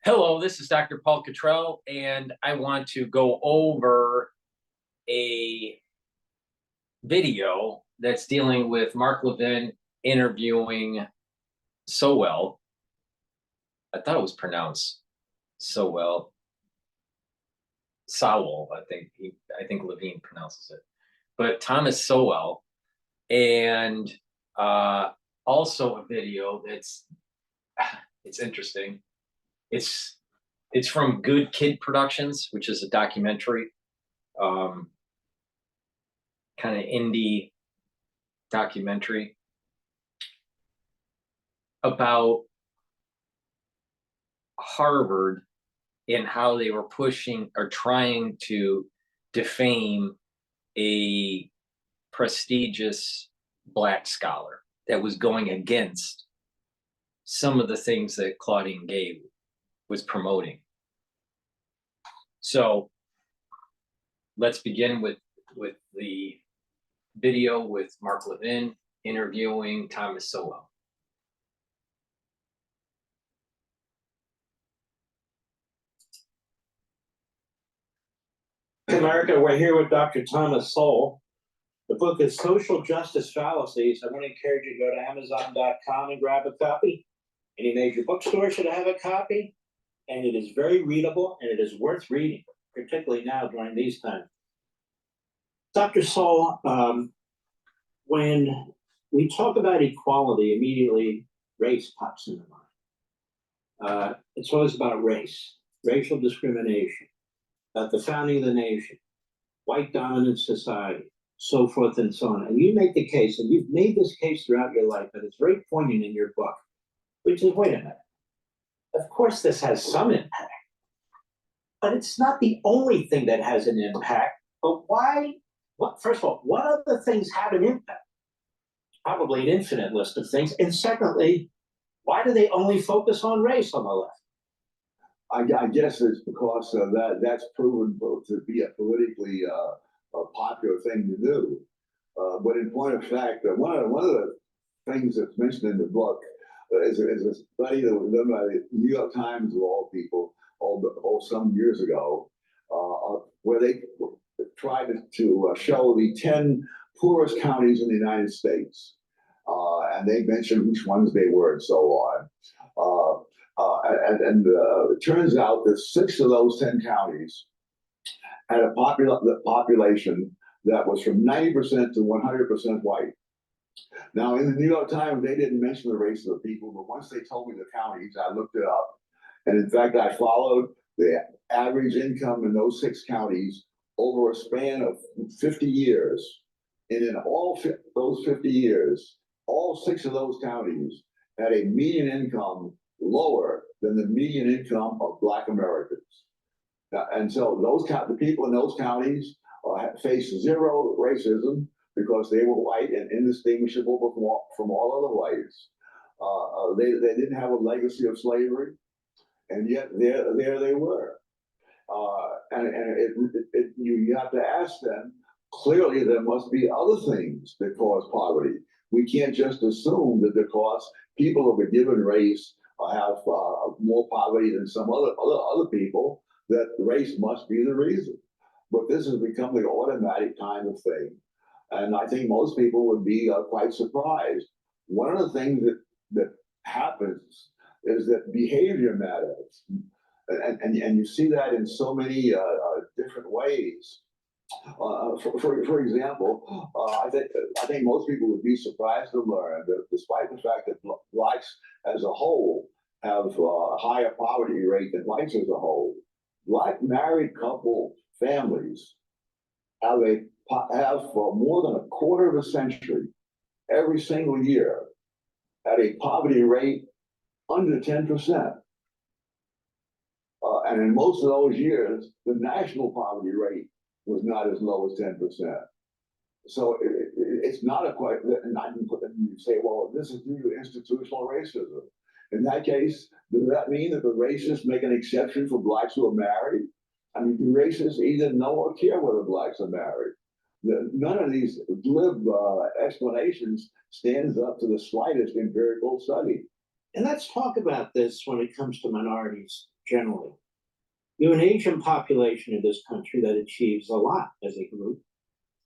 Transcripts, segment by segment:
Hello, this is Dr. Paul Cottrell, and I want to go over a video that's dealing with Mark Levin interviewing Sowell. I thought it was pronounced Sowell. Sowell, I think Levine pronounces it. But Thomas Sowell, and also a video it's interesting. It's from Good Kid Productions, which is a documentary, kind of indie documentary about Harvard and how they were pushing or trying to defame a prestigious Black scholar that was going against some of the things that Claudine Gay was promoting. So let's begin with the video with Mark Levin interviewing Thomas Sowell. America, we're here with Dr. Thomas Sowell. The book is Social Justice Fallacies. I want to encourage you to go to Amazon.com and grab a copy. Any major bookstore should have a copy. And it is very readable, and it is worth reading, particularly now during these times. Dr. Sowell, when we talk about equality, immediately race pops into mind. It's always about race, racial discrimination, about the founding of the nation, white dominant society, so forth and so on. And you make the case, and you've made this case throughout your life, and it's very poignant in your book, which is, wait a minute. Of course, this has some impact, but it's not the only thing that has an impact. But why? First of all, what other things have an impact? Probably an infinite list of things. And secondly, why do they only focus on race on the left? I guess it's because that's proven to be a politically popular thing to do. But in point of fact, one of the things that's mentioned in the book is a study that was done by the New York Times, of all people, some years ago, where they tried to show the 10 poorest counties in the United States. And they mentioned which ones they were and so on. It turns out that 6 of those 10 counties had a population that was from 90% to 100% white. Now, in the New York Times, they didn't mention the race of the people, but once they told me the counties, I looked it up. And in fact, I followed the average income in those 6 counties over a span of 50 years. And in all those 50 years, all 6 of those counties had a median income lower than the median income of Black Americans. And so the people in those counties faced zero racism, because they were white and indistinguishable from all other whites. They didn't have a legacy of slavery, and yet there they were. You have to ask them, clearly there must be other things that cause poverty. We can't just assume that because people of a given race have more poverty than some other people, that race must be the reason. But this has become the automatic kind of thing. And I think most people would be quite surprised. One of the things that happens is that behavior matters. And you see that in so many different ways. For example, I think most people would be surprised to learn that despite the fact that Blacks as a whole have a higher poverty rate than whites as a whole, Black married couple families have for more than a quarter of a century, every single year, at a poverty rate under 10%. And in most of those years, the national poverty rate was not as low as 10%. So it's not a quite, and I can say, well, this is due to institutional racism. In that case, does that mean that the racists make an exception for Blacks who are married? I mean, do racists either know or care whether Blacks are married? None of these glib explanations stands up to the slightest empirical study. And let's talk about this when it comes to minorities. generally. You have an Asian population in this country that achieves a lot as a group,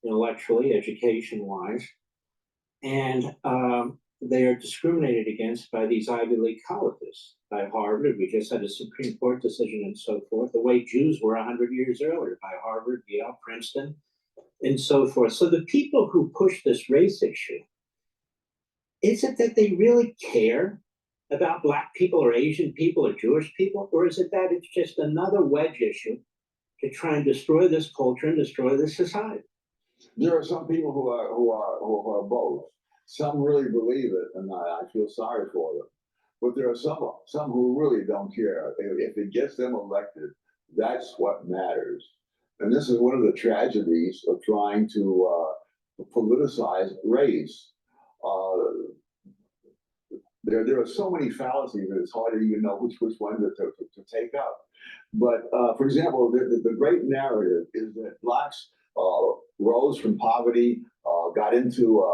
intellectually, education-wise, and they are discriminated against by these Ivy League colleges, by Harvard. We just had a Supreme Court decision and so forth, the way Jews were 100 years earlier, by Harvard, Yale, Princeton, and so forth. So the people who push this race issue, is it that they really care about Black people or Asian people or Jewish people? Or is it that it's just another wedge issue to try and destroy this culture and destroy this society? There are some people who are both. Some really believe it, and I feel sorry for them. But there are some who really don't care. If it gets them elected, that's what matters. And this is one of the tragedies of trying to politicize race. There are so many fallacies that it's hard to even know which one to take up. But for example, the great narrative is that Blacks rose from poverty, got into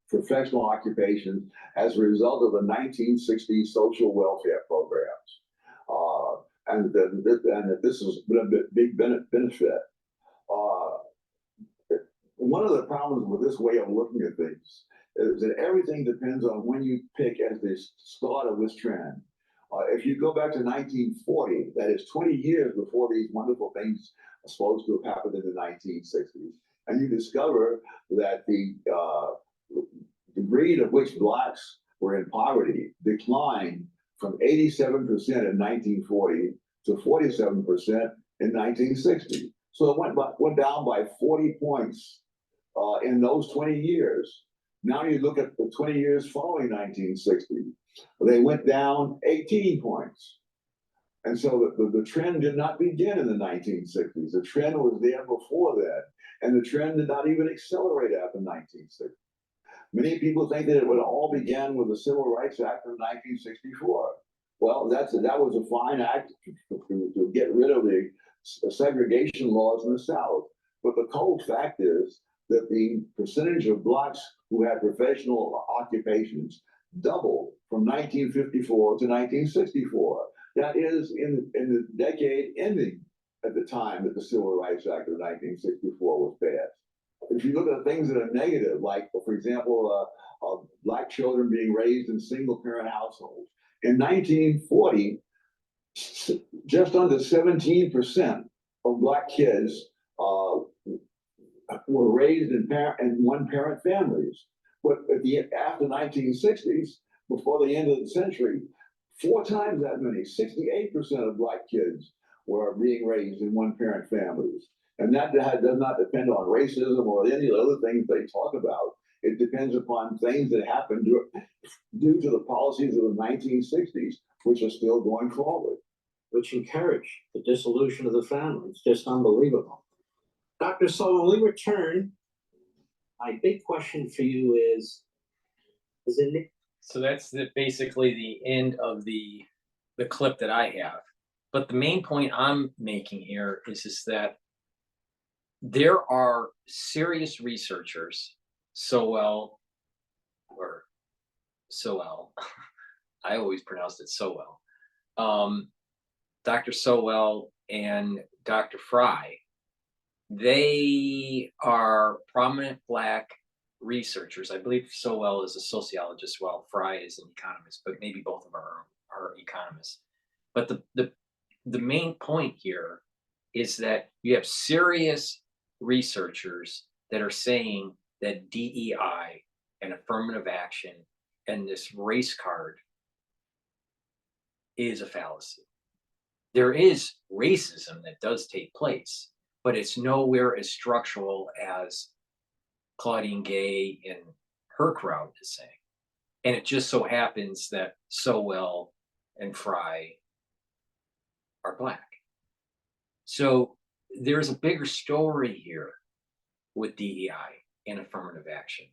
professional occupations as a result of the 1960s social welfare programs. And that this has been a big benefit. One of the problems with this way of looking at things is that everything depends on when you pick as the start of this trend. If you go back to 1940, that is 20 years before these wonderful things are supposed to have happened in the 1960s, and you discover that the degree to which Blacks were in poverty declined from 87% in 1940 to 47% in 1960. So it went down by 40 points in those 20 years. Now you look at the 20 years following 1960, they went down 18 points. And so the trend did not begin in the 1960s. The trend was there before that. And the trend did not even accelerate after 1960. Many people think that it would all began with the Civil Rights Act of 1964. Well, that was a fine act to get rid of the segregation laws in the South. But the cold fact is that the percentage of Blacks who had professional occupations doubled from 1954 to 1964. That is in the decade ending at the time that the Civil Rights Act of 1964 was passed. If you look at things that are negative, like, for example, Black children being raised in single-parent households, in 1940, just under 17% of Black kids were raised in one-parent families. But after 1960s, before the end of the century, 4 times that many, 68% of Black kids were being raised in one-parent families. And that does not depend on racism or any of the other things they talk about. It depends upon things that happened due to the policies of the 1960s, which are still going forward. Which encourage the dissolution of the family. It's just unbelievable. Dr. Sowell, when we return, my big question for you is it? So that's basically the end of the clip that I have. But the main point I'm making here is that there are serious researchers, Sowell, I always pronounced it Sowell, Dr. Sowell and Dr. Fry. They are prominent Black researchers. I believe Sowell is a sociologist while Fry is an economist, but maybe both of them are economists. But the main point here is that you have serious researchers that are saying that DEI and affirmative action and this race card is a fallacy. There is racism that does take place, but it's nowhere as structural as Claudine Gay and her crowd is saying. And it just so happens that Sowell and Fry are Black. So there's a bigger story here with DEI and affirmative action.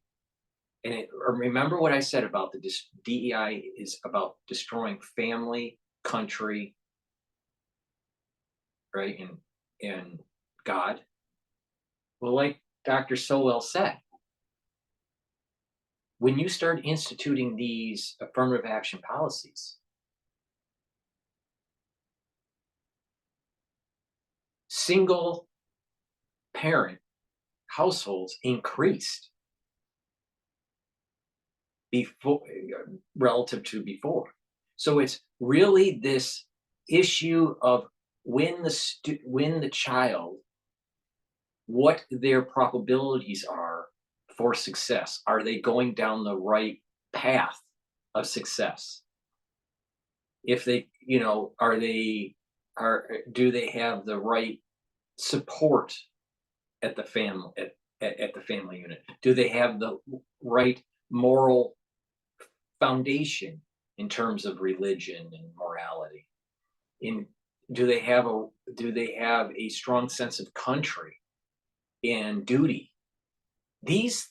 And remember what I said about the DEI is about destroying family, country, right, and God. Well, like Dr. Sowell said, when you start instituting these affirmative action policies, single parent households increased before, relative to before. So it's really this issue of when the child, what their probabilities are for success. Are they going down the right path of success? If they, you know, do they have the right support at the family at the family unit? Do they have the right moral foundation in terms of religion and morality? Do they have a strong sense of country and duty? These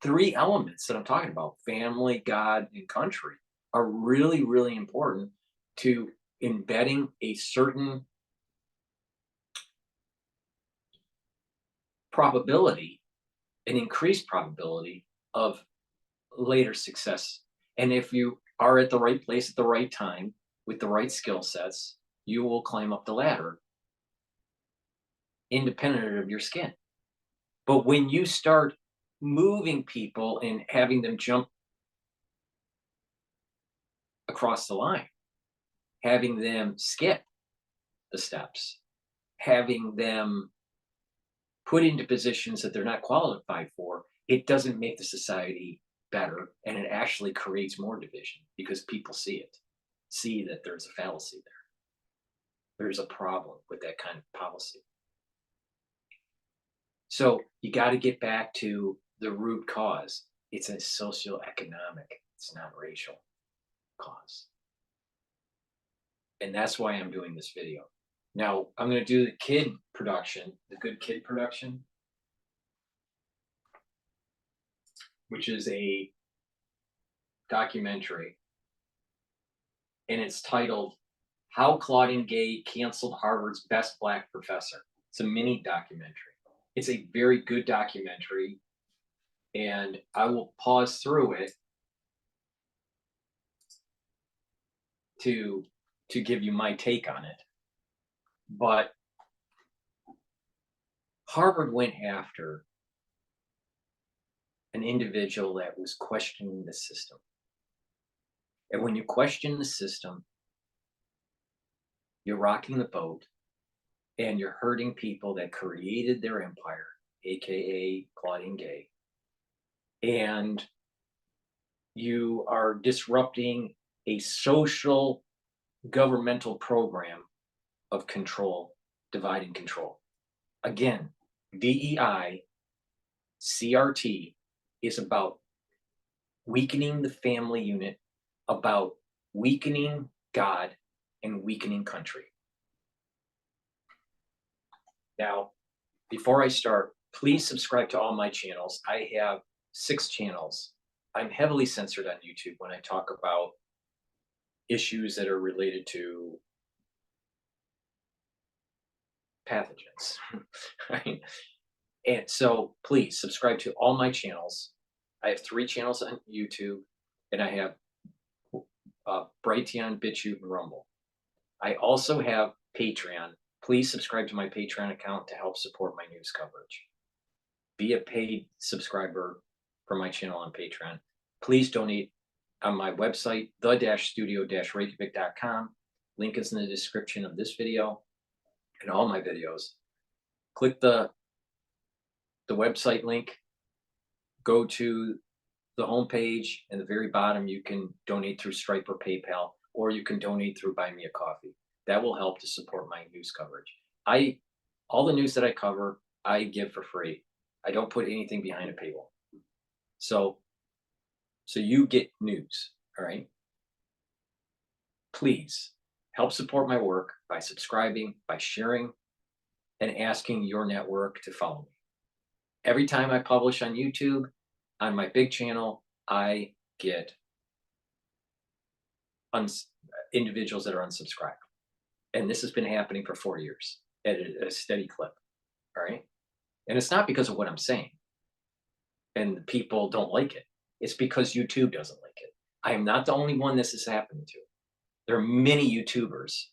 three elements that I'm talking about, family, God, and country, are really, really important to embedding a certain probability, an increased probability of later success. And if you are at the right place at the right time with the right skill sets, you will climb up the ladder independent of your skin. But when you start moving people and having them jump across the line, having them skip the steps, having them put into positions that they're not qualified for, it doesn't make the society better, and it actually creates more division because people see that there's a fallacy there. There's a problem with that kind of policy. So you got to get back to the root cause. It's a socioeconomic, it's not racial cause. And that's why I'm doing this video. Now I'm going to do the kid production, the Good Kid production, which is a documentary. And it's titled How Claudine Gay Canceled Harvard's Best Black Professor. It's a mini documentary. It's a very good documentary, and I will pause through it to give you my take on it. But Harvard went after an individual that was questioning the system. And when you question the system, you're rocking the boat and you're hurting people that created their empire, aka Claudine Gay. And you are disrupting a social governmental program of control, divide and control. Again, DEI, CRT is about weakening the family unit, about weakening God and weakening country. Now, before I start, please subscribe to all my channels. I have 6 channels. I'm heavily censored on YouTube when I talk about issues that are related to pathogens. Right? And so please subscribe to all my channels. I have 3 channels on YouTube, and I have Brighteon, Bitchute, and Rumble. I also have Patreon. Please subscribe to my Patreon account to help support my news coverage. Be a paid subscriber for my channel on Patreon. Please donate on my website, the-studio-reykjavik.com. Link is in the description of this video and all my videos. Click the website link, go to the homepage, and the very bottom you can donate through Stripe or PayPal, or you can donate through Buy Me a Coffee. That will help to support my news coverage. All the news that I cover, I give for free. I don't put anything behind a paywall. So you get news, all right? Please help support my work by subscribing, by sharing, and asking your network to follow me. Every time I publish on YouTube, on my big channel, I get individuals that are unsubscribed. And this has been happening for 4 years at a steady clip, all right? And it's not because of what I'm saying and people don't like it. It's because YouTube doesn't like it. I am not the only one this is happening to. There are many YouTubers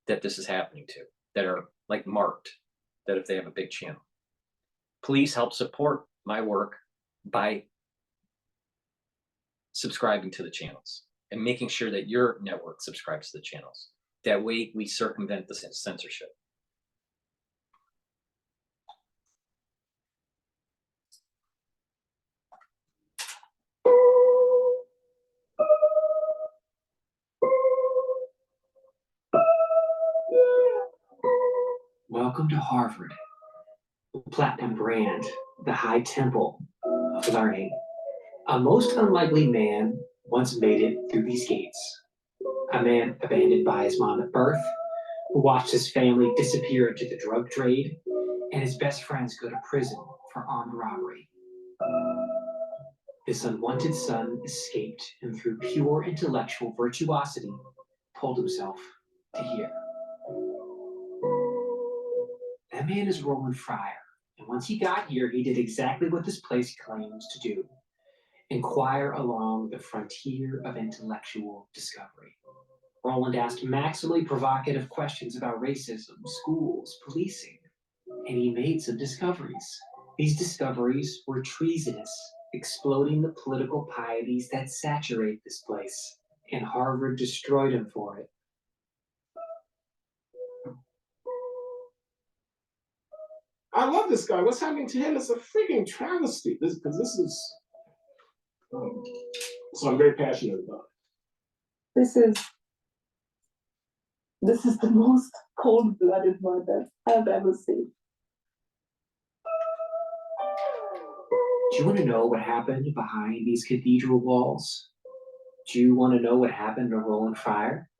that this is happening to that are like marked. that if they have a big channel. Please help support my work by subscribing to the channels and making sure that your network subscribes to the channels. That way we circumvent the censorship. Welcome to Harvard, the platinum brand, the high temple of learning. A most unlikely man once made it through these gates. A man abandoned by his mom at birth, who watched his family disappear into the drug trade, and his best friends go to prison for armed robbery. This unwanted son escaped and through pure intellectual virtuosity pulled himself to here. That man is Roland Fryer, and once he got here, he did exactly what this place claims to do: inquire along the frontier of intellectual discovery. Roland asked maximally provocative questions about racism, schools, policing, and he made some discoveries. These discoveries were treasonous, exploding the political pieties that saturate this place, and Harvard destroyed him for it. I love this guy. What's happening to him is a freaking travesty. This is so I'm very passionate about it. This is the most cold-blooded murder I've ever seen. Do you want to know what happened behind these cathedral walls? Do you want to know what happened to Roland Fryer?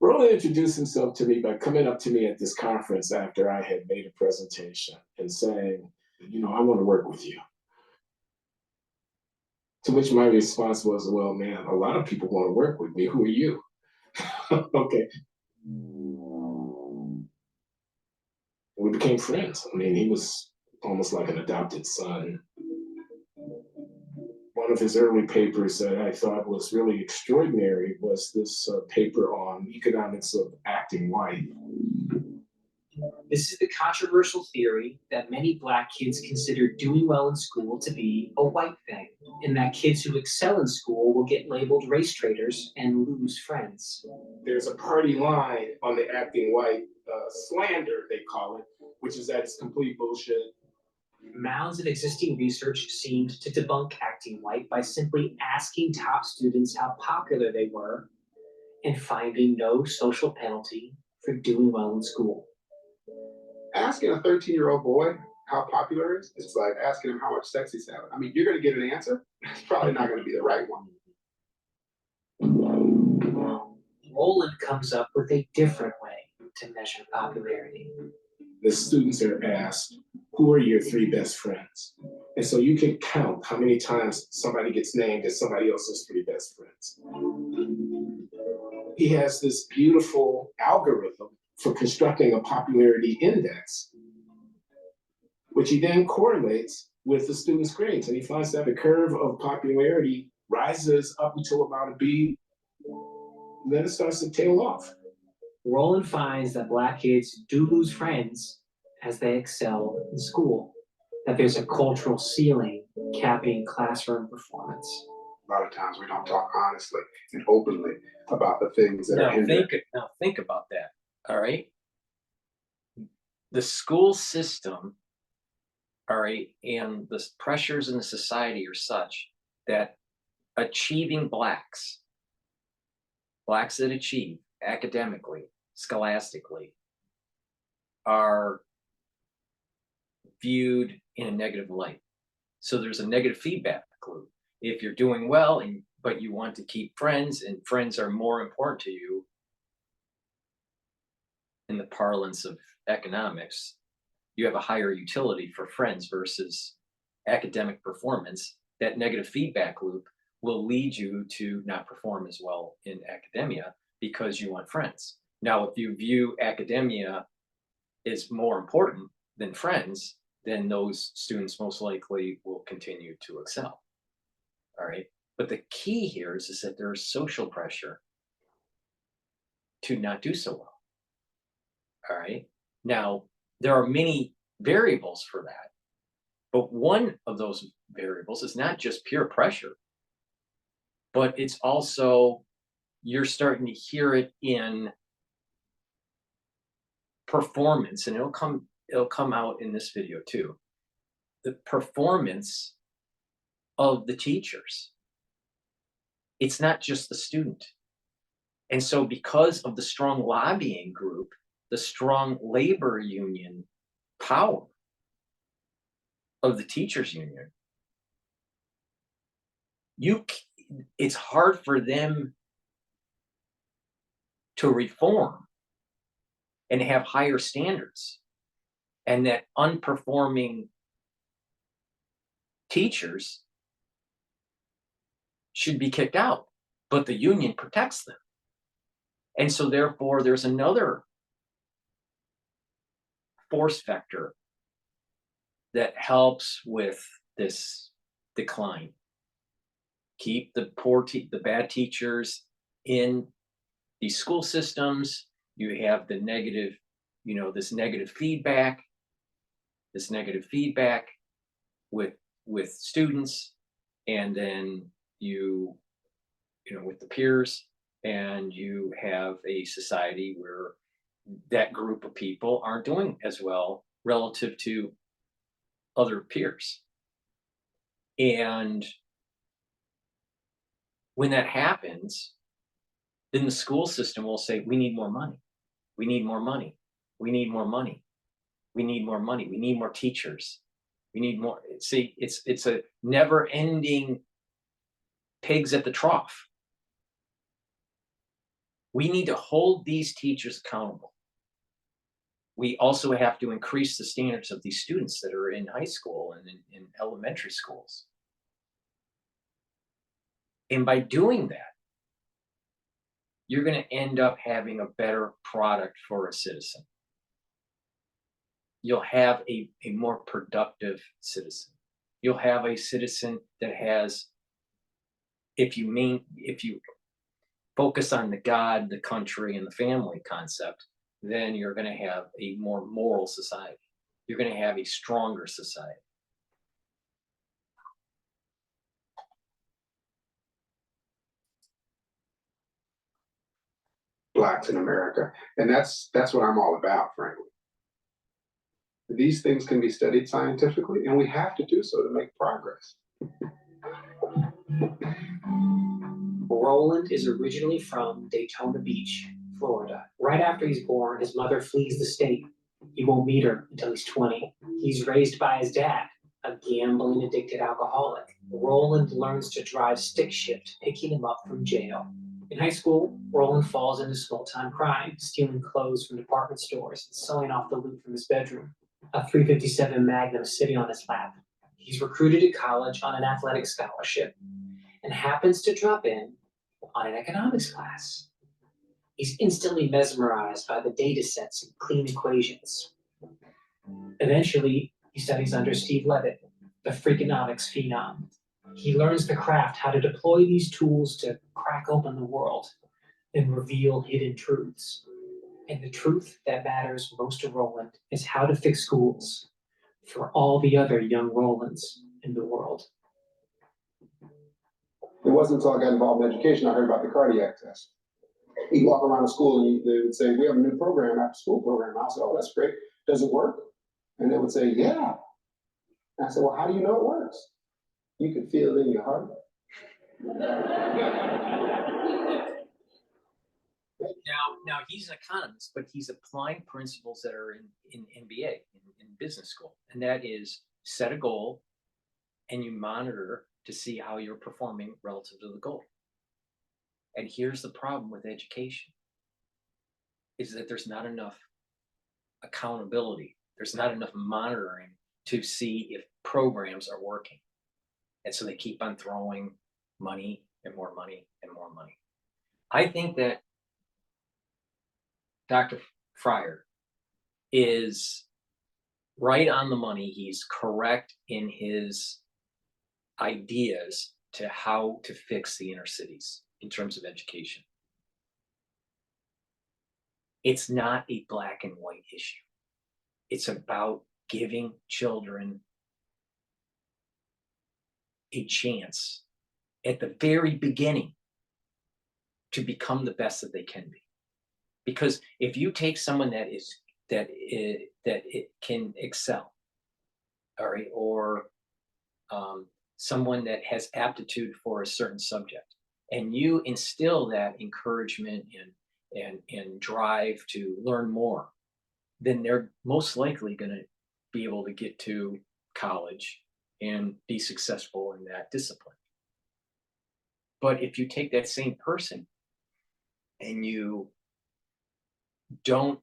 Roland introduced himself to me by coming up to me at this conference after I had made a presentation and saying, I want to work with you. To which my response was, well, man, a lot of people want to work with me. Who are you? Okay. We became friends. I mean, he was almost like an adopted son. One of his early papers that I thought was really extraordinary was this paper on economics of acting white. This is the controversial theory that many Black kids consider doing well in school to be a white thing, and that kids who excel in school will get labeled race traitors and lose friends. There's a party line on the acting white slander, they call it, which is that it's complete bullshit. Mounds of existing research seemed to debunk acting white by simply asking top students how popular they were and finding no social penalty for doing well in school. Asking a 13-year-old boy how popular it is, it's like asking him how much sex he's having. I mean, you're going to get an answer. It's probably not going to be the right one. Roland comes up with a different way to measure popularity. The students are asked, who are your 3 best friends? And so you can count how many times somebody gets named as somebody else's 3 best friends. He has this beautiful algorithm for constructing a popularity index, which he then correlates with the student's grades. And he finds that the curve of popularity rises up until about a B, then it starts to tail off. Roland finds that Black kids do lose friends as they excel in school, that there's a cultural ceiling capping classroom performance. A lot of times we don't talk honestly and openly about the things that are hindering. Now think about that, all right? The school system, all right, and the pressures in the society are such that achieving Blacks that achieve academically, scholastically, are viewed in a negative light. So there's a negative feedback loop. If you're doing well, but you want to keep friends, and friends are more important to you, in the parlance of economics, you have a higher utility for friends versus academic performance. That negative feedback loop will lead you to not perform as well in academia because you want friends. Now, if you view academia as more important than friends, then those students most likely will continue to excel. All right. But the key here is that there is social pressure to not do so well. All right. Now, there are many variables for that. But one of those variables is not just pure pressure, but it's also, you're starting to hear it in performance, and it'll come out in this video too. The performance of the teachers. It's not just the student. And so because of the strong lobbying group, the strong labor union power of the teachers union, it's hard for them to reform and have higher standards, and that unperforming teachers should be kicked out, but the union protects them. And so therefore there's another force vector that helps with this decline. Keep the the bad teachers in these school systems. You have the negative, this negative feedback with students, and then with the peers, and you have a society where that group of people aren't doing as well relative to other peers. And when that happens, then the school system will say, we need more money. We need more money. We need more money. We need more money. We need more teachers. We need more. See, it's a never-ending pigs at the trough. We need to hold these teachers accountable. We also have to increase the standards of these students that are in high school and in elementary schools. And by doing that, you're going to end up having a better product for a citizen. You'll have a more productive citizen. You'll have a citizen that has, if you focus on the God, the country, and the family concept, then you're going to have a more moral society. You're going to have a stronger society. Blacks in America. And that's what I'm all about, frankly. These things can be studied scientifically, and we have to do so to make progress. Roland is originally from Daytona Beach, Florida. Right after he's born, his mother flees the state. He won't meet her until he's 20. He's raised by his dad, a gambling addicted alcoholic. Roland learns to drive stick shift, picking him up from jail. In high school, Roland falls into small-time crime, stealing clothes from department stores and selling off the loot from his bedroom. A .357 Magnum sitting on his lap. He's recruited to college on an athletic scholarship and happens to drop in on an economics class. He's instantly mesmerized by the data sets and clean equations. Eventually, he studies under Steve Levitt, the Freakonomics phenom. He learns the craft, how to deploy these tools to crack open the world and reveal hidden truths. And the truth that matters most to Roland is how to fix schools for all the other young Rolands in the world. It wasn't until I got involved in education I heard about the cardiac test. You walk around the school and they would say, we have a new program, after school program. I said, oh, that's great. Does it work? And they would say, yeah. And I said, well, how do you know it works? You can feel it in your heart. Now he's an economist, but he's applying principles that are in MBA, in business school. And that is, set a goal and you monitor to see how you're performing relative to the goal. And here's the problem with education, is that there's not enough accountability. There's not enough monitoring to see if programs are working. And so they keep on throwing money and more money and more money. I think that Dr. Fryer is right on the money. He's correct in his ideas to how to fix the inner cities in terms of education. It's not a black and white issue. It's about giving children a chance at the very beginning to become the best that they can be. Because if you take someone that it can excel, all right, or someone that has aptitude for a certain subject, and you instill that encouragement and drive to learn more, then they're most likely going to be able to get to college and be successful in that discipline. But if you take that same person and you don't,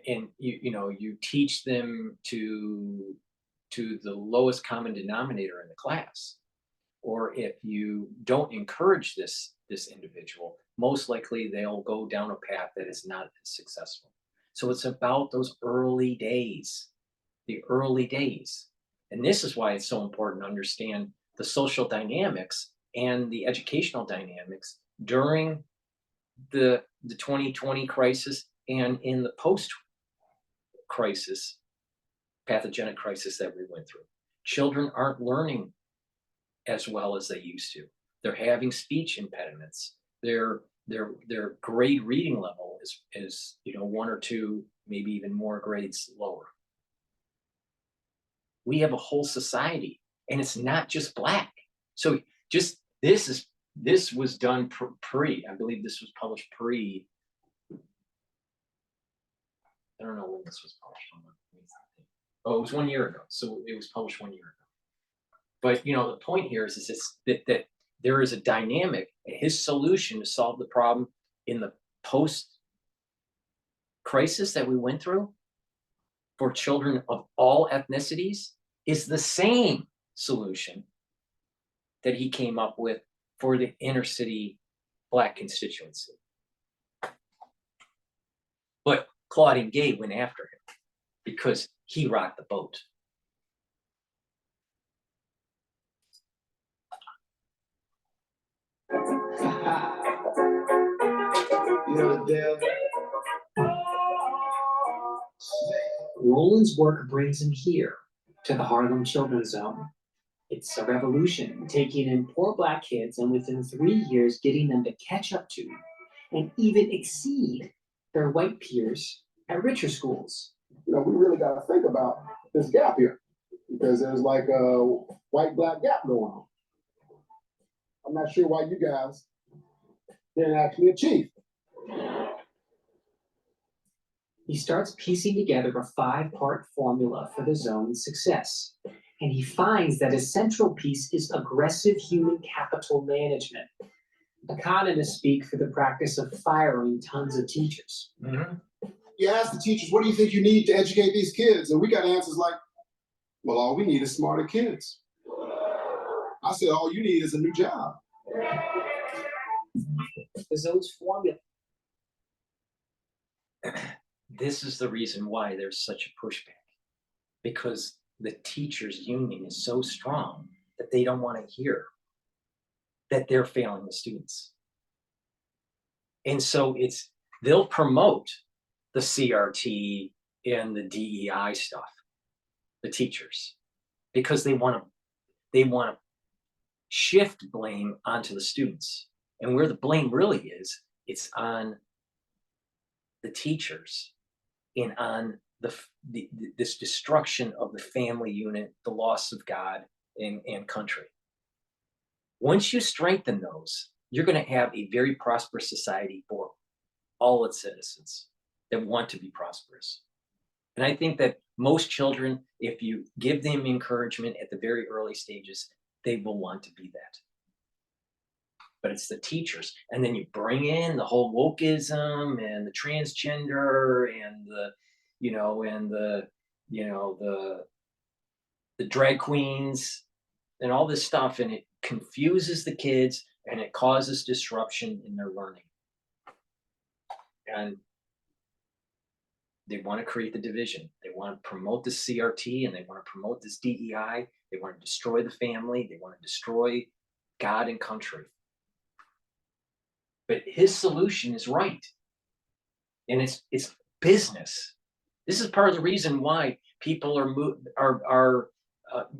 and you teach them to the lowest common denominator in the class, or if you don't encourage this individual, most likely they'll go down a path that is not as successful. So it's about those early days, the early days. And this is why it's so important to understand the social dynamics and the educational dynamics during the 2020 crisis and in the post-crisis pathogenic crisis that we went through. Children aren't learning as well as they used to. They're having speech impediments. Their grade reading level is 1 or 2, maybe even more grades lower. We have a whole society, and it's not just black. So just this was done pre, I believe this was published pre, I don't know when this was published. Oh, it was 1 year ago. So it was published 1 year ago. But the point here is that there is a dynamic, and his solution to solve the problem in the post-crisis that we went through for children of all ethnicities is the same solution that he came up with for the inner city black constituency. But Claudine Gay went after him because he rocked the boat. Dale. Roland's work brings him here to the Harlem Children's Zone. It's a revolution, taking in poor black kids and within 3 years getting them to catch up to and even exceed their white peers at richer schools. We really got to think about this gap here because there's like a white-black gap going on. I'm not sure why you guys didn't actually achieve. He starts piecing together a 5-part formula for the zone's success, and he finds that a central piece is aggressive human capital management. Economists speak for the practice of firing tons of teachers. Mm-hmm. You ask the teachers, what do you think you need to educate these kids? And we got answers like, well, all we need is smarter kids. I said, all you need is a new job. The zone's formula. This is the reason why there's such a pushback, because the teachers' union is so strong that they don't want to hear that they're failing the students. And so they'll promote the CRT and the DEI stuff, the teachers, because they want to shift blame onto the students. And where the blame really is, it's on the teachers and on this destruction of the family unit, the loss of God and country. Once you strengthen those, you're going to have a very prosperous society for all its citizens that want to be prosperous. And I think that most children, if you give them encouragement at the very early stages, they will want to be that. But it's the teachers. And then you bring in the whole wokeism and the transgender and the drag queens and all this stuff, and it confuses the kids and it causes disruption in their learning. And they want to create the division. They want to promote the CRT and they want to promote this DEI. They want to destroy the family. They want to destroy God and country. But his solution is right. And it's business. This is part of the reason why people are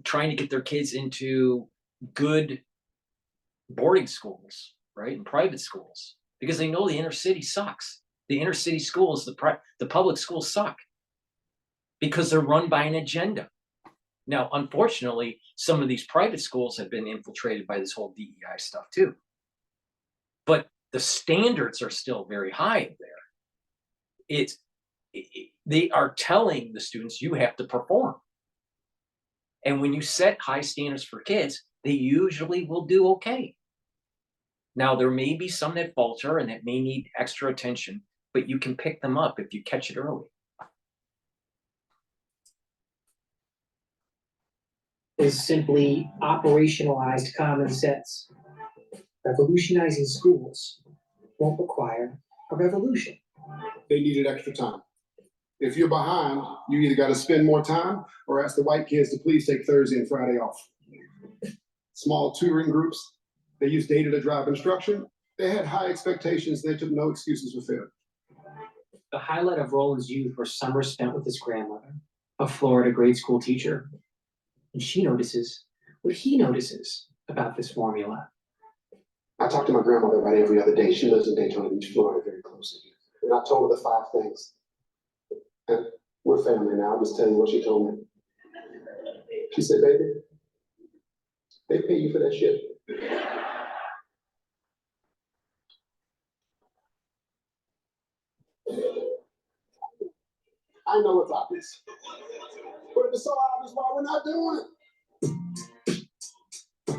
trying to get their kids into good boarding schools, right? And private schools, because they know the inner city sucks. The inner city schools, the public schools suck because they're run by an agenda. Now, unfortunately, some of these private schools have been infiltrated by this whole DEI stuff too. But the standards are still very high there. They are telling the students you have to perform. And when you set high standards for kids, they usually will do okay. Now, there may be some that falter and that may need extra attention, but you can pick them up if you catch it early. Is simply operationalized common sense. Revolutionizing schools won't require a revolution. They needed extra time. If you're behind, you either got to spend more time or ask the white kids to please take Thursday and Friday off. Small tutoring groups, they used data to drive instruction. They had high expectations. They took no excuses for failure. The highlight of Roland's youth were summers spent with his grandmother, a Florida grade school teacher. And she notices what he notices about this formula. I talk to my grandmother about every other day. She lives in Daytona Beach, Florida, very close to here. And I told her the 5 things. And we're family now. I'll just tell you what she told me. She said, baby, they pay you for that shit. I know it's obvious. But if it's so obvious, why we're not doing it?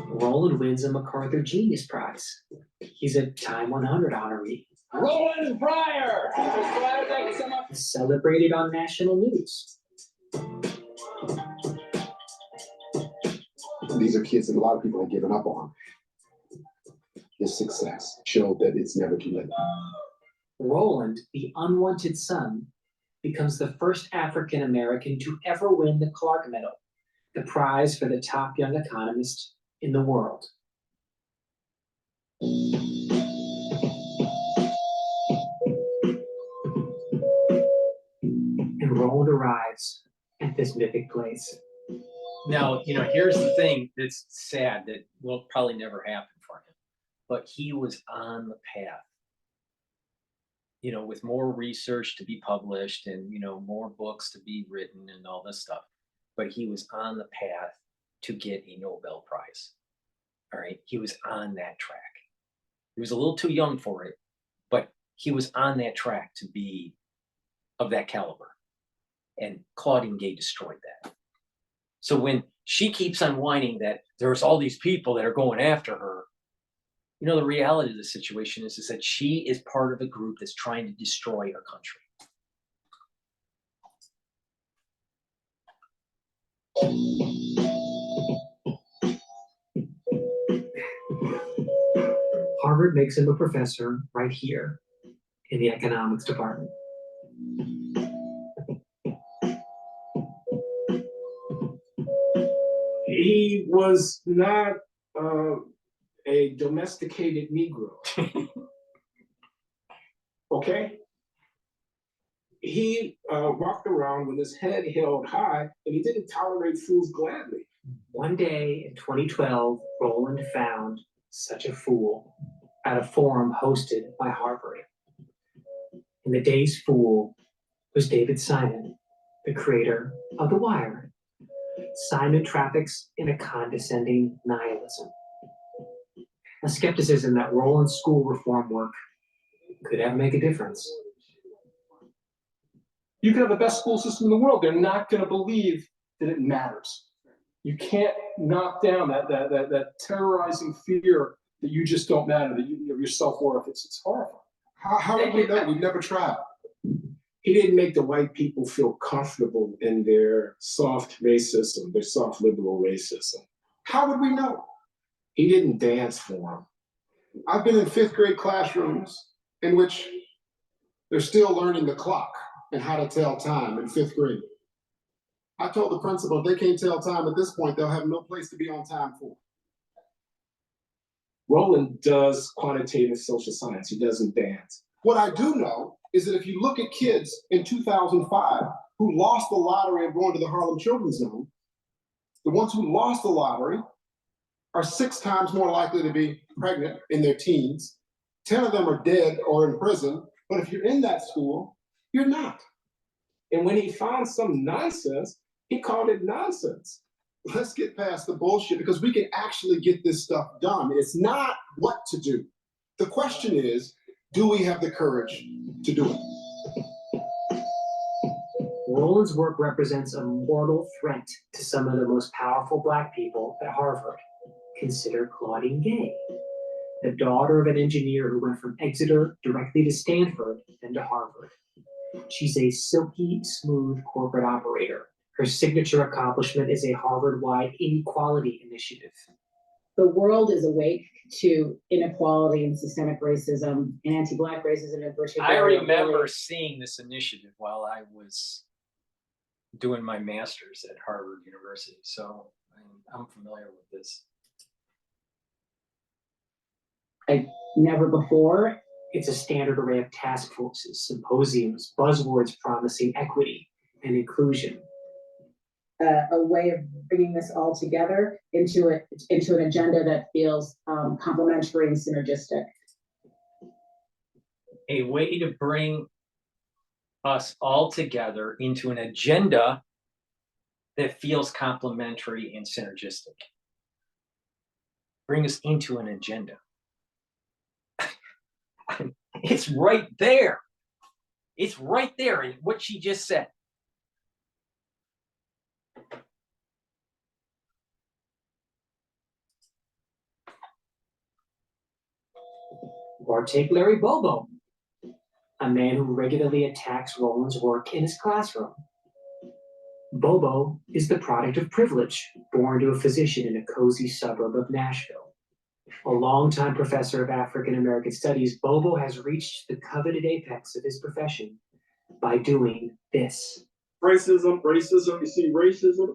Roland wins a MacArthur Genius Prize. He's a Time 100 honoree. Sowell and Fryer. Thank you so much. He's celebrated on national news. These are kids that a lot of people have given up on. His success showed that it's never too late. Roland, the unwanted son, becomes the first African American to ever win the Clark Medal, the prize for the top young economist in the world. And Roland arrives at this mythic place. Now, here's the thing that's sad that will probably never happen for him, but he was on the path, with more research to be published and, more books to be written and all this stuff. But he was on the path to get a Nobel Prize. All right. He was on that track. He was a little too young for it, but he was on that track to be of that caliber. And Claudine Gay destroyed that. So when she keeps on whining that there's all these people that are going after her, the reality of the situation is that she is part of a group that's trying to destroy our country. Harvard makes him a professor right here in the economics department. He was not a domesticated Negro. Okay? He walked around with his head held high, and he didn't tolerate fools gladly. One day in 2012, Roland found such a fool at a forum hosted by Harvard. And the day's fool was David Simon, the creator of The Wire. Simon traffics in a condescending nihilism, a skepticism that Roland's school reform work could ever make a difference. You can have the best school system in the world. They're not going to believe that it matters. You can't knock down that terrorizing fear that you just don't matter, that your self-worth. It's horrifying. How would we know? We've never tried. He didn't make the white people feel comfortable in their soft racism, their soft liberal racism. How would we know? He didn't dance for them. I've been in 5th grade classrooms in which they're still learning the clock and how to tell time in 5th grade. I told the principal if they can't tell time at this point, they'll have no place to be on time for. Roland does quantitative social science. He doesn't dance. What I do know is that if you look at kids in 2005 who lost the lottery of going to the Harlem Children's Zone, the ones who lost the lottery are 6 times more likely to be pregnant in their teens. 10 of them are dead or in prison. But if you're in that school, you're not. And when he found some nonsense, he called it nonsense. Let's get past the bullshit because we can actually get this stuff done. It's not what to do. The question is, do we have the courage to do it? Roland's work represents a mortal threat to some of the most powerful Black people at Harvard. Consider Claudine Gay, the daughter of an engineer who went from Exeter directly to Stanford, then to Harvard. She's a silky smooth corporate operator. Her signature accomplishment is a Harvard-wide inequality initiative. The world is awake to inequality and systemic racism and anti-Black racism in particular. I remember seeing this initiative while I was doing my master's at Harvard University, so I'm familiar with this. Never before. It's a standard array of task forces, symposiums, buzzwords promising equity and inclusion. A way of bringing this all together into an agenda that feels complementary and synergistic. A way to bring us all together into an agenda that feels complementary and synergistic. Bring us into an agenda. It's right there. It's right there in what she just said. Or take Larry Bobo, a man who regularly attacks Roland's work in his classroom. Bobo is the product of privilege, born to a physician in a cozy suburb of Nashville. A longtime professor of African American studies, Bobo has reached the coveted apex of his profession by doing this. Racism, you see, racism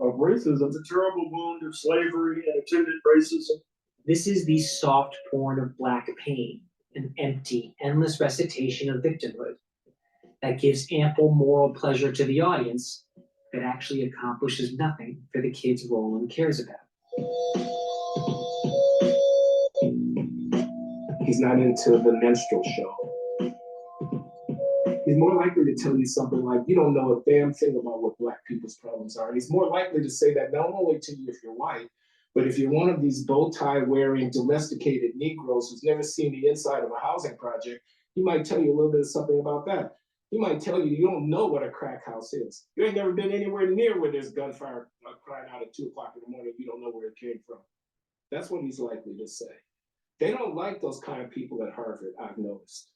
is a terrible wound of slavery and attendant racism. This is the soft porn of Black pain, an empty, endless recitation of victimhood that gives ample moral pleasure to the audience, but actually accomplishes nothing for the kids Roland cares about. He's not into the minstrel show. He's more likely to tell you something like, you don't know a damn thing about what Black people's problems are. And he's more likely to say that not only to you if you're white, but if you're one of these bow tie wearing domesticated Negroes who's never seen the inside of a housing project, he might tell you a little bit of something about that. He might tell you you don't know what a crack house is. You ain't never been anywhere near where there's gunfire crying out at 2 o'clock in the morning. You don't know where it came from. That's what he's likely to say. They don't like those kind of people at Harvard, I've noticed.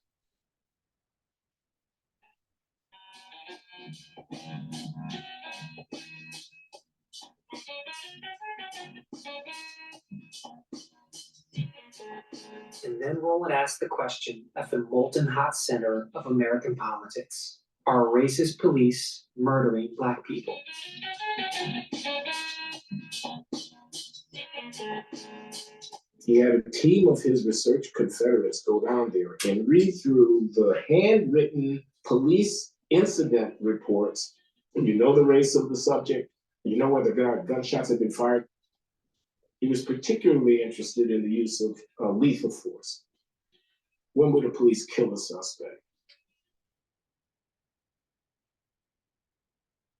And then Roland asked the question at the molten hot center of American politics: are racist police murdering Black people? He had a team of his research Confederates go down there and read through the handwritten police incident reports. And you know the race of the subject, you know where the gunshots had been fired. He was particularly interested in the use of lethal force. When would the police kill a suspect?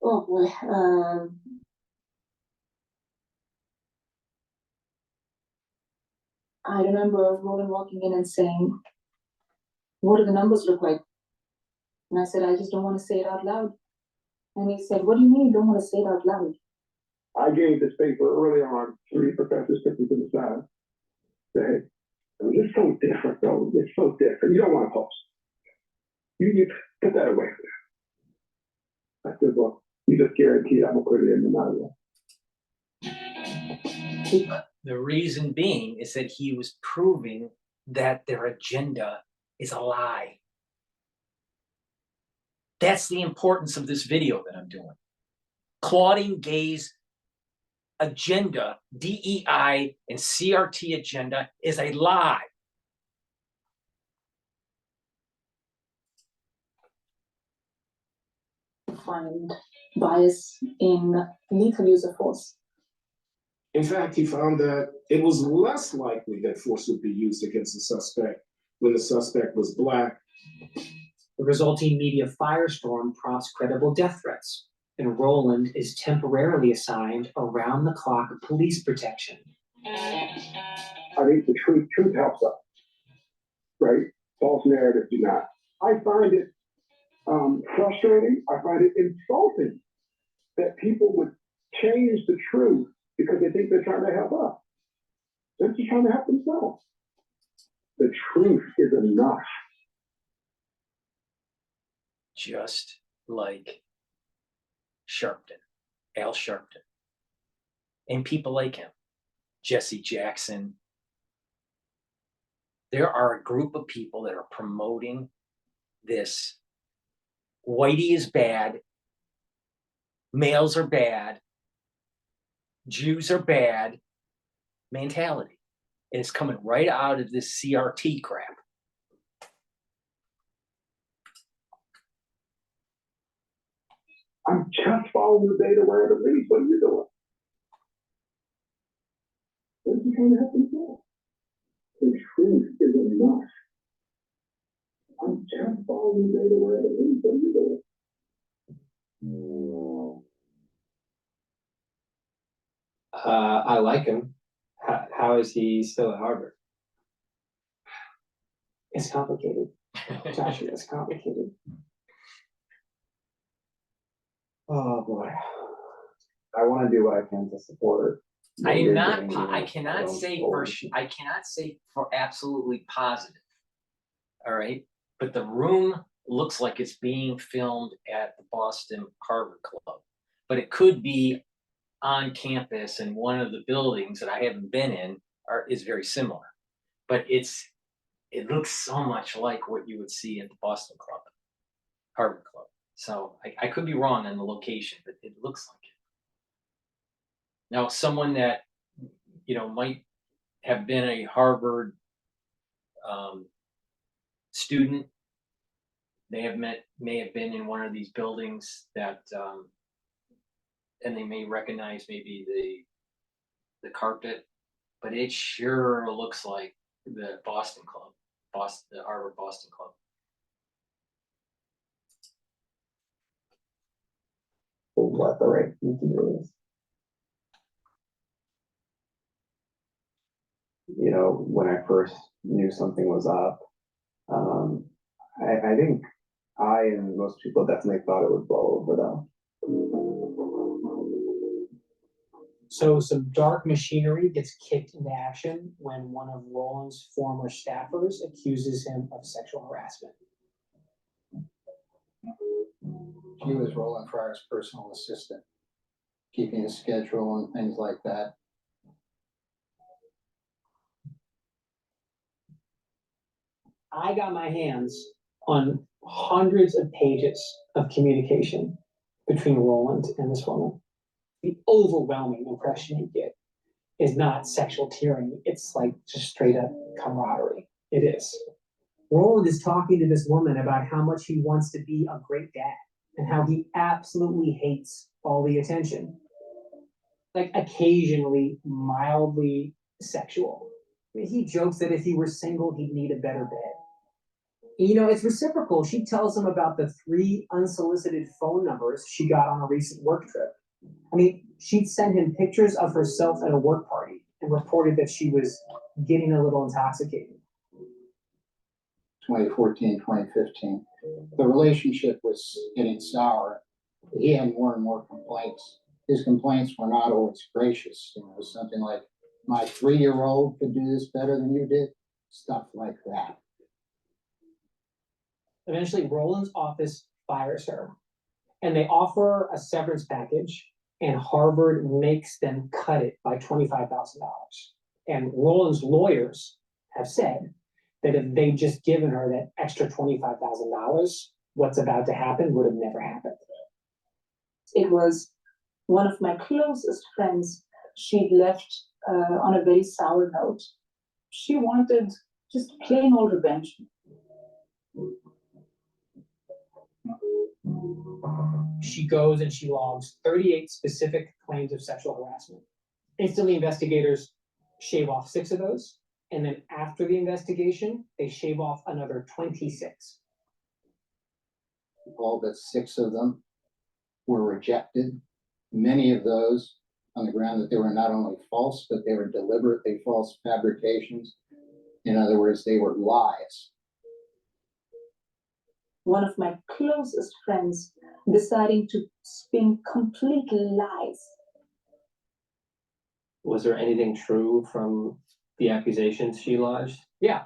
Oh boy. I remember Roland walking in and saying, "What do the numbers look like?" And I said, "I just don't want to say it out loud." And he said, "What do you mean you don't want to say it out loud?" I gave this paper early on, 3 professors took me to the side. Said, "It's so different, though. It's so different. You don't want to post. You put that away." I said, "Well, you just guaranteed I'm going to put it in no matter what." The reason being is that he was proving that their agenda is a lie. That's the importance of this video that I'm doing. Claudine Gay's agenda, DEI and CRT agenda is a lie. Find bias in lethal use of force. In fact, he found that it was less likely that force would be used against the suspect when the suspect was Black. The resulting media firestorm prompts credible death threats, and Roland is temporarily assigned around-the-clock police protection. I think the truth helps us, right? False narratives do not. I find it frustrating. I find it insulting that people would change the truth because they think they're trying to help us. They're just trying to help themselves. The truth is enough. Just like Sharpton, Al Sharpton, and people like him, Jesse Jackson. There are a group of people that are promoting this whitey is bad, males are bad, Jews are bad mentality. And it's coming right out of this CRT crap. I'm just following the data wherever it leads. What are you doing? They're just trying to help themselves. The truth is enough. I'm just following the data wherever it leads. What are you doing? I like him. How is he still at Harvard? It's complicated. Joshua, it's complicated. Oh boy. I want to do what I can to support. I what am you're not. doing, I even if cannot don't say support for. it. I cannot say for absolutely positive. All right, but the room looks like it's being filmed at the Boston Harbor Club, but it could be on campus in one of the buildings that I haven't been in. Is very similar, but it looks so much like what you would see at the Boston Club, Harbor Club. So I could be wrong on the location, but it looks like it. Now, someone that, might have been a Harvard student, may have been in one of these buildings that, and they may recognize maybe the carpet, but it sure looks like the Boston Club, the Harvard Boston Club. What the right thing to do is. When I first knew something was up, I think I and most people definitely thought it would blow over though. So some dark machinery gets kicked into action when one of Roland's former staffers accuses him of sexual harassment. She was Roland Fryer's personal assistant, keeping a schedule and things like that. I got my hands on hundreds of pages of communication between Roland and this woman. The overwhelming impression you get is not sexual tyranny. It's like just straight up camaraderie. It is. Roland is talking to this woman about how much he wants to be a great dad and how he absolutely hates all the attention. Like occasionally mildly sexual. I mean, he jokes that if he were single, he'd need a better bed. It's reciprocal. She tells him about the 3 unsolicited phone numbers she got on a recent work trip. I mean, she'd send him pictures of herself at a work party and reported that she was getting a little intoxicated. 2014, 2015. The relationship was getting sour. He had more and more complaints. His complaints were not always gracious. It was something like, my 3-year-old could do this better than you did. Stuff like that. Eventually, Roland's office fires her, and they offer a severance package, and Harvard makes them cut it by $25,000. And Roland's lawyers have said that if they'd just given her that extra $25,000, what's about to happen would have never happened. It was one of my closest friends she left on a very sour note. She wanted just plain old revenge. She goes and she logs 38 specific claims of sexual harassment. Instantly, investigators shave off 6 of those, and then after the investigation, they shave off another 26. All but 6 of them were rejected. Many of those on the ground that they were not only false, but they were deliberately false fabrications. In other words, they were lies. One of my closest friends deciding to spin complete lies. Was there anything true from the accusations she lodged? Yeah,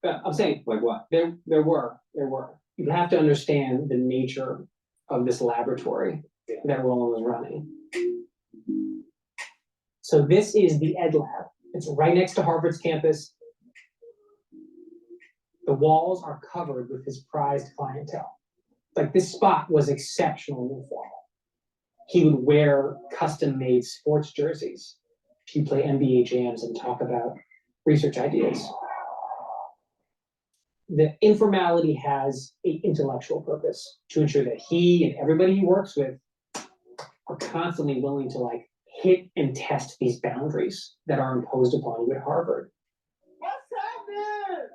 I'm saying Like what? there were. You have to understand the nature of this laboratory that Roland was running. So this is the Ed Lab. It's right next to Harvard's campus. The walls are covered with his prized clientele. Like, this spot was exceptionally informal. He would wear custom-made sports jerseys. He'd play NBA jams and talk about research ideas. The informality has an intellectual purpose to ensure that he and everybody he works with are constantly willing to like hit and test these boundaries that are imposed upon you at Harvard.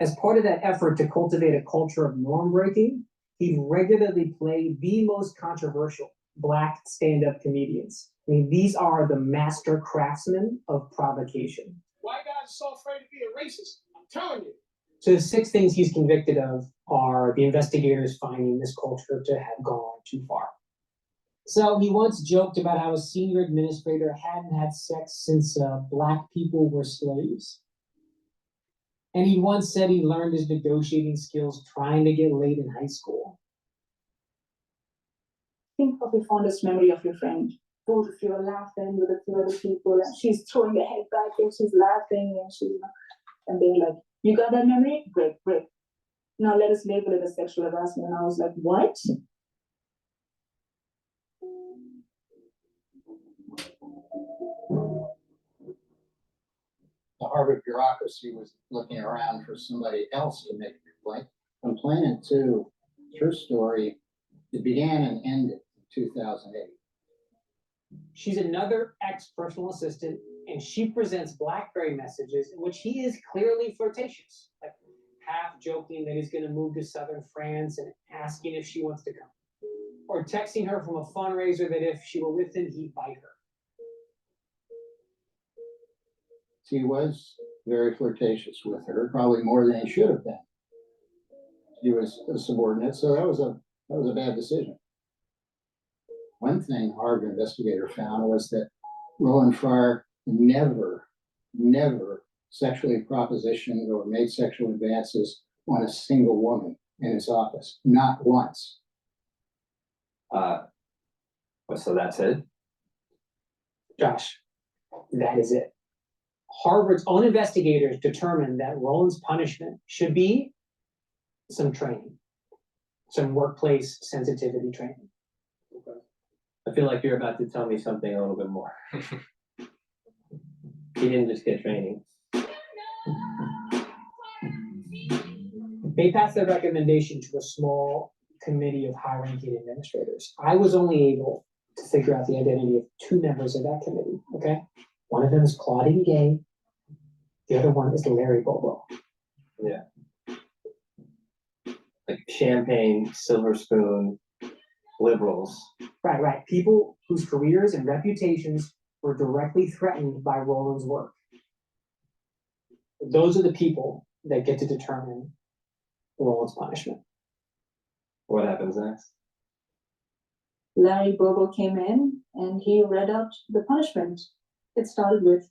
As part of that effort to cultivate a culture of norm breaking, he regularly played the most controversial Black stand-up comedians. I mean, these are the master craftsmen of provocation. White guys are so afraid to be a racist. I'm telling you. So the 6 things he's convicted of are the investigators finding this culture to have gone too far. So he once joked about how a senior administrator hadn't had sex since Black people were slaves. And he once said he learned his negotiating skills trying to get laid in high school. Think of your fondest memory of your friend. Both of you are laughing with a few other people, and she's throwing her head back and she's laughing, and they're like, "You got that memory? Great, great. Now let us label it as sexual harassment." And I was like, "What?" The Harvard bureaucracy was looking around for somebody else to make a complaint. Complainant 2, true story, it began and ended in 2008. She's another ex-personal assistant, and she presents BlackBerry messages in which he is clearly flirtatious, like half joking that he's going to move to southern France and asking if she wants to come, or texting her from a fundraiser that if she were with him, he'd bite her. He was very flirtatious with her, probably more than he should have been. He was a subordinate, so that was a bad decision. One thing Harvard investigator found was that Roland Fryer never sexually propositioned or made sexual advances on a single woman in his office, not once. So that's it? Josh, that is it. Harvard's own investigators determined that Roland's punishment should be some training, some workplace sensitivity training. I feel like you're about to tell me something a little bit more. He didn't just get training. They passed their recommendation to a small committee of high-ranking administrators. I was only able to figure out the identity of 2 members of that committee, okay? One of them is Claudine Gay. The other one is Larry Bobo. Yeah. Like champagne, silver spoon, liberals. Right. People whose careers and reputations were directly threatened by Roland's work. Those are the people that get to determine Roland's punishment. What happens next? Larry Bobo came in and he read out the punishment. It started with,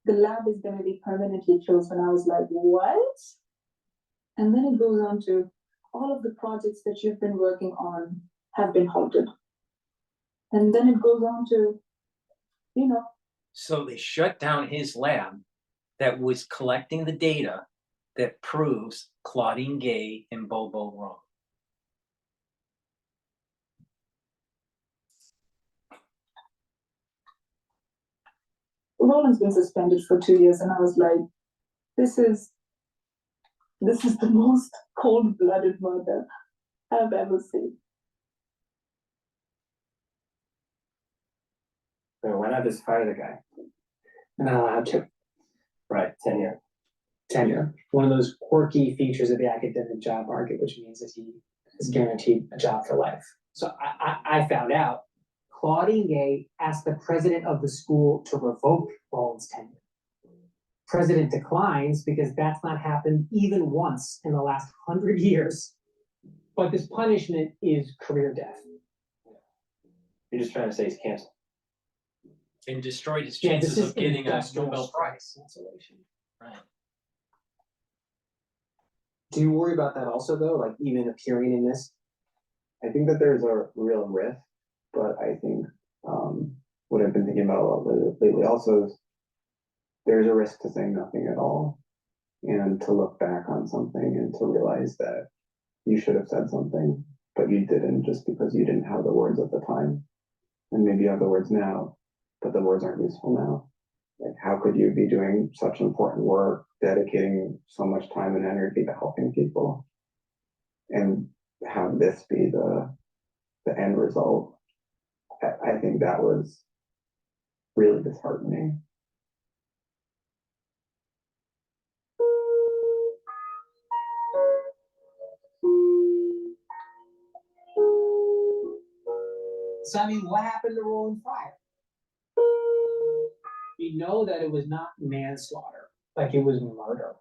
"The lab is going to be permanently closed." And I was like, "What?" And then it goes on to, "All of the projects that you've been working on have been halted." And then it goes on to, So they shut down his lab that was collecting the data that proves Claudine Gay and Bobo wrong. Roland's been suspended for 2 years, and I was like, this is the most cold-blooded murder I've ever seen. Why not just fire the guy? Not allowed to. Right, tenure. Tenure, one of those quirky features of the academic job market, which means that he is guaranteed a job for life. So I found out Claudine Gay asked the president of the school to revoke Roland's tenure. President declines because that's not happened even once in the last 100 years. But this punishment is career death. You're just trying to say he's canceled. And destroyed his Yeah, chances this is of getting a industrial Nobel Prize. cancellation. Right. Do you worry about that also, though? Like even appearing in this? I think that there's a real risk, but I think what I've been thinking about a lot lately also is there's a risk to saying nothing at all and to look back on something and to realize that you should have said something, but you didn't just because you didn't have the words at the time. And maybe you have the words now, but the words aren't useful now. Like, how could you be doing such important work, dedicating so much time and energy to helping people, and have this be the end result? I think that was really disheartening. So I mean, what happened to Roland Fryer? We know that it was not manslaughter, like it was murder.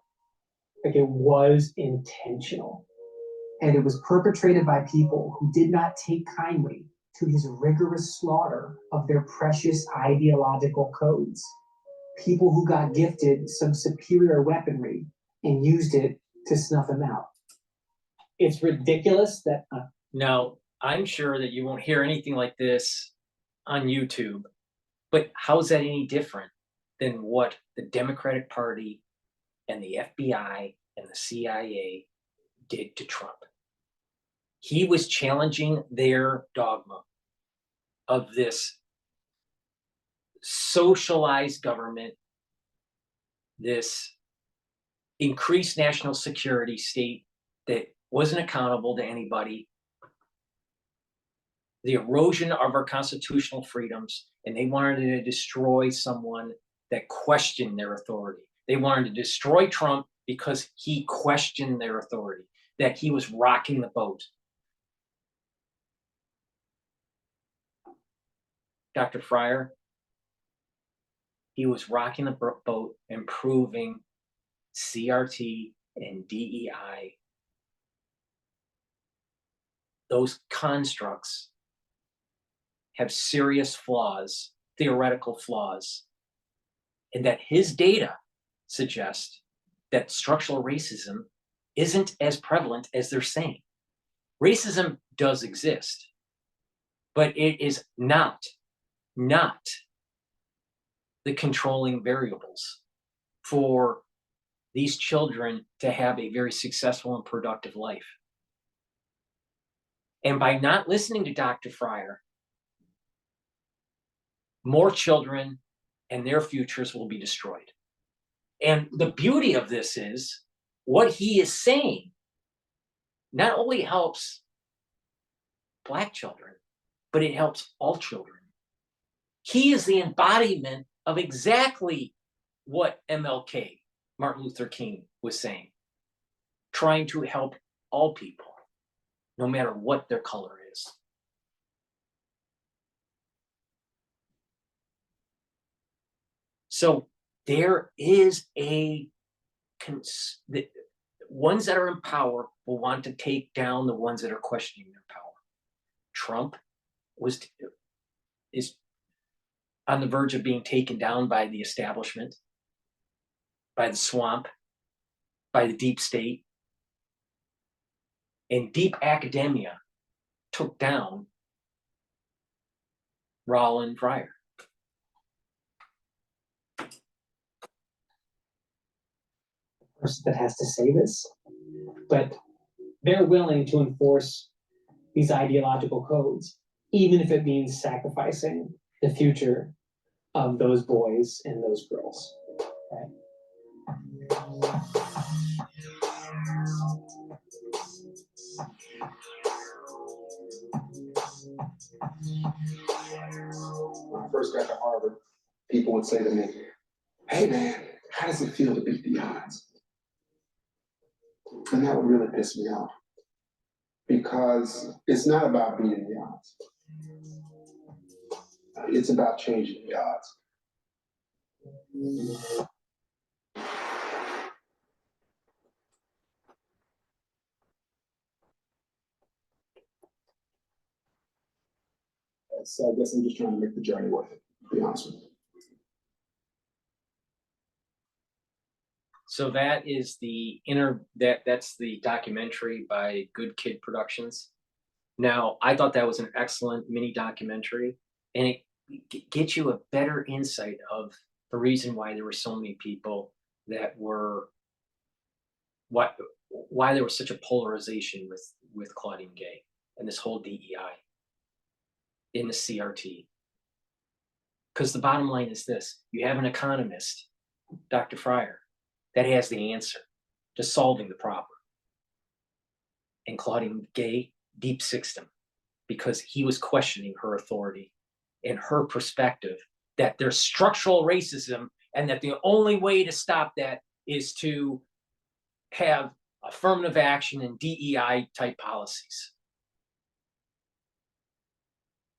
Like it was intentional. And it was perpetrated by people who did not take kindly to his rigorous slaughter of their precious ideological codes. People who got gifted some superior weaponry and used it to snuff him out. It's ridiculous that... Now, I'm sure that you won't hear anything like this on YouTube, but how's that any different than what the Democratic Party and the FBI and the CIA did to Trump? He was challenging their dogma of this socialized government, this increased national security state that wasn't accountable to anybody, the erosion of our constitutional freedoms, and they wanted to destroy someone that questioned their authority. They wanted to destroy Trump because he questioned their authority, that he was rocking the boat. Dr. Fryer, he was rocking the boat and proving CRT and DEI, those constructs have serious flaws, theoretical flaws, and that his data suggest that structural racism isn't as prevalent as they're saying. Racism does exist, but it is not the controlling variables for these children to have a very successful and productive life. And by not listening to Dr. Fryer, more children and their futures will be destroyed. And the beauty of this is what he is saying not only helps Black children, but it helps all children. He is the embodiment of exactly what MLK, Martin Luther King, was saying, trying to help all people, no matter what their color is. So there is the ones that are in power will want to take down the ones that are questioning their power. Trump is on the verge of being taken down by the establishment, by the swamp, by the deep state. And deep academia took down Sowell and Fryer. Person that has to say this, but they're willing to enforce these ideological codes, even if it means sacrificing the future of those boys and those girls. Right? When I first got to Harvard, people would say to me, "Hey man, how does it feel to beat the odds?" And that would really piss me off, because it's not about beating the odds. It's about changing the odds. So I guess I'm just trying to make the journey worth it, to be honest with you. So that is the that's the documentary by Good Kid Productions. Now, I thought that was an excellent mini documentary, and it gets you a better insight of the reason why there were so many people that were why there was such a polarization with Claudine Gay and this whole DEI in the CRT. Because the bottom line is this: you have an economist, Dr. Fryer, that has the answer to solving the problem. And Claudine Gay deep-sixed him because he was questioning her authority and her perspective that there's structural racism and that the only way to stop that is to have affirmative action and DEI type policies.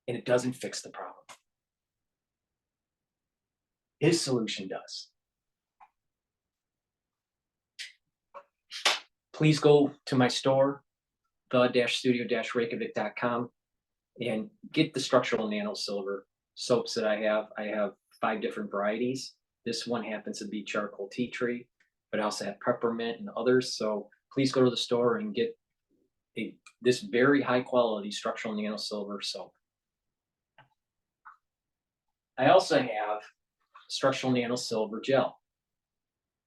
And it doesn't fix the problem. His solution does. Please go to my store, the-studio-reykjavik.com, and get the structural nano silver soaps that I have. I have 5 different varieties. This one happens to be charcoal tea tree, but I also have peppermint and others. So please go to the store and get this very high quality structural nano silver soap. I also have structural nano silver gel.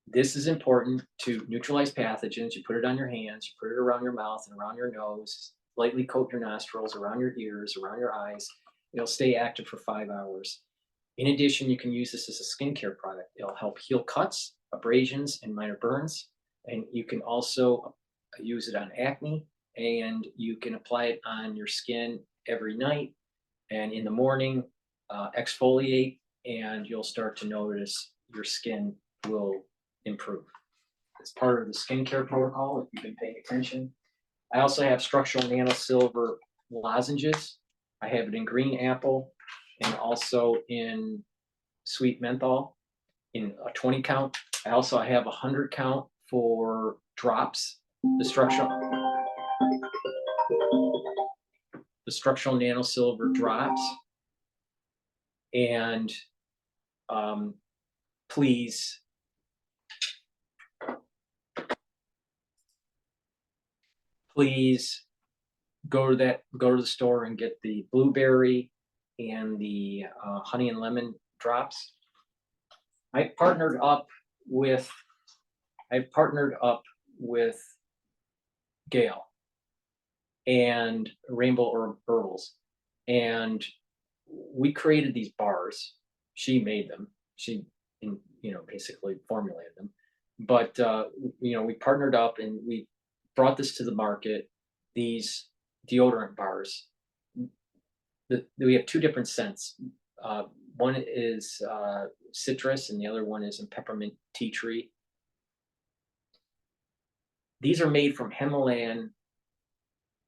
This is important to neutralize pathogens. You put it on your hands, you put it around your mouth and around your nose, lightly coat your nostrils, around your ears, around your eyes. It'll stay active for 5 hours. In addition, you can use this as a skincare product. It'll help heal cuts, abrasions, and minor burns. And you can also use it on acne, and you can apply it on your skin every night. And in the morning, exfoliate, and you'll start to notice your skin will improve. It's part of the skincare protocol if you've been paying attention. I also have structural nano silver lozenges. I have it in green apple and also in sweet menthol in a 20 count. I also have a 100 count for drops. The structural nano silver drops. And please go to the store and get the blueberry and the honey and lemon drops. I partnered up with Gail and Rainbow Herbals, and we created these bars. She made them. She, basically formulated them. But we partnered up and we brought this to the market. These deodorant bars. We have 2 different scents. One is citrus, and the other one is in peppermint tea tree. These are made from Himalayan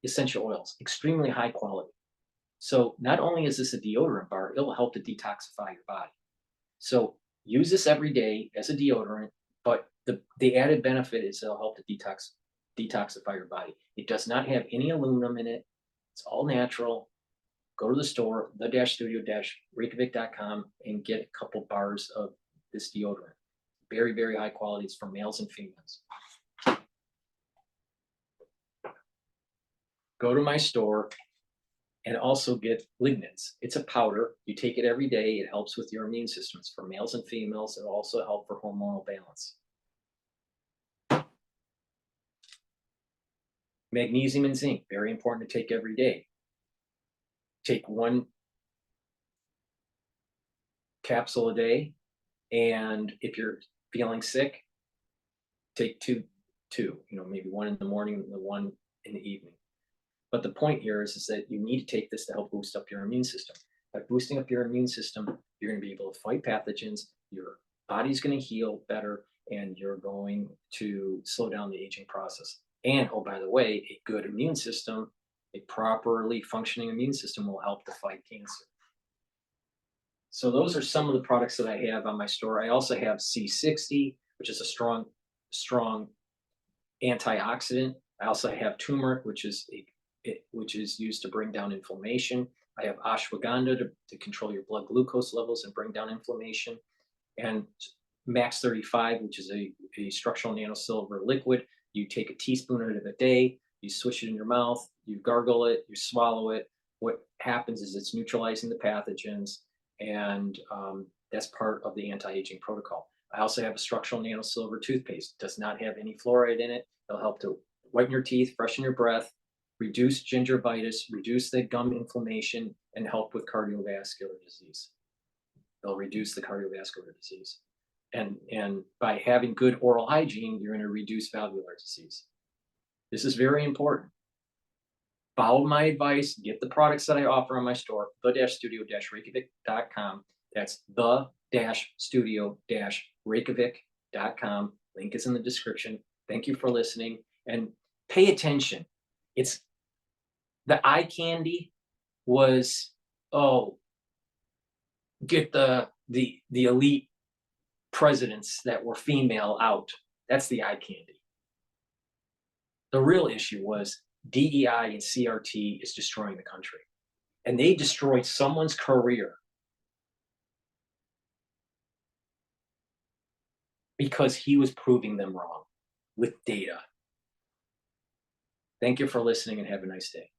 essential oils, extremely high quality. So not only is this a deodorant bar, it'll help to detoxify your body. So use this every day as a deodorant, but the added benefit is it'll help to detoxify your body. It does not have any aluminum in it. It's all natural. Go to the store, the-studio-reykjavik.com, and get a couple bars of this deodorant. Very, very high quality. It's for males and females. Go to my store and also get lignans. It's a powder. You take it every day. It helps with your immune systems for males and females. It'll also help for hormonal balance. Magnesium and zinc, very important to take every day. Take 1 capsule a day. And if you're feeling sick, take two, maybe one in the morning and the one in the evening. But the point here is that you need to take this to help boost up your immune system. By boosting up your immune system, you're going to be able to fight pathogens, your body's going to heal better, and you're going to slow down the aging process. And, oh, by the way, a good immune system, a properly functioning immune system will help to fight cancer. So those are some of the products that I have on my store. I also have C60, which is a strong antioxidant. I also have turmeric, which is used to bring down inflammation. I have ashwagandha to control your blood glucose levels and bring down inflammation. And Max 35, which is a structural nanosilver liquid. You take a teaspoon of it a day, you swish it in your mouth, you gargle it, you swallow it. What happens is it's neutralizing the pathogens, and that's part of the anti-aging protocol. I also have a structural nanosilver toothpaste. It does not have any fluoride in it. It'll help to whiten your teeth, freshen your breath, reduce gingivitis, reduce the gum inflammation, and help with cardiovascular disease. They'll reduce the cardiovascular disease. And by having good oral hygiene, you're going to reduce valvular disease. This is very important. Follow my advice, get the products that I offer on my store, the-studio-reykjavik.com. That's the-studio-reykjavik.com. Link is in the description. Thank you for listening, and pay attention. It's the eye candy was, get the elite presidents that were female out. That's the eye candy. The real issue was DEI and CRT is destroying the country. And they destroyed someone's career because he was proving them wrong with data. Thank you for listening and have a nice day.